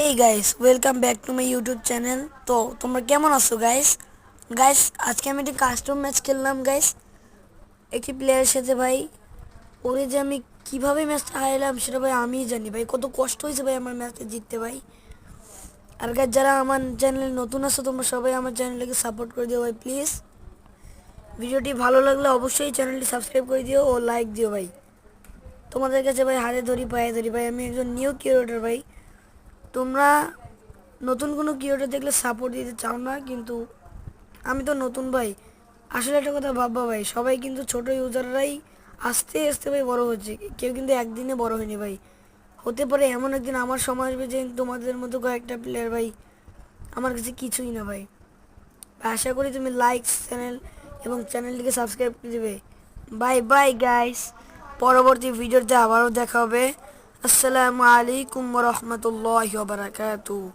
Hey guys, welcome back to my YouTube channel. তো তোমরা কেমন আছো গাইস? গাইস, আজকে আমি একটা কাস্টম ম্যাচ খেললাম গাইস, একটি প্লেয়ারের সাথে ভাই। ওরে যে আমি কিভাবে ম্যাচটা হারালাম সেটা ভাই আমিই জানি ভাই। কত কষ্ট হয়েছে ভাই আমার ম্যাচটা জিততে ভাই। আর গাইস, যারা আমার চ্যানেলে নতুন আছো তোমরা সবাই আমার চ্যানেলটাকে সাপোর্ট করে দিও ভাই প্লিজ। ভিডিওটি ভালো লাগলে অবশ্যই চ্যানেলটি সাবস্ক্রাইব করে দিও ও লাইক দিও ভাই। তোমাদের কাছে ভাই হাতে ধরি পায়ে ধরি ভাই, আমি একজন নিউ ক্রিয়েটর ভাই। তোমরা নতুন কোনো ক্রিয়েটর দেখলে সাপোর্ট দিতে চাও না, কিন্তু আমি তো নতুন ভাই। আসলে একটা কথা ভাববা ভাই, সবাই কিন্তু ছোট ইউজাররাই আস্তে আস্তে ভাই বড় হচ্ছে, কেউ কিন্তু একদিনে বড় হয়নি ভাই। হতে পারে এমন একদিন আমার সময় আসবে যে তোমাদের মতো কয়েকটা প্লেয়ার ভাই আমার কাছে কিছুই না ভাই। আশা করি তুমি লাইক চ্যানেল এবং চ্যানেলটিকে সাবস্ক্রাইব করে দেবে। বাই বাই গাইস, পরবর্তী ভিডিওতে আবারও দেখা হবে। আসসালামু আলাইকুম ওয়া রাহমাতুল্লাহি ওয়া বারাকাতুহু।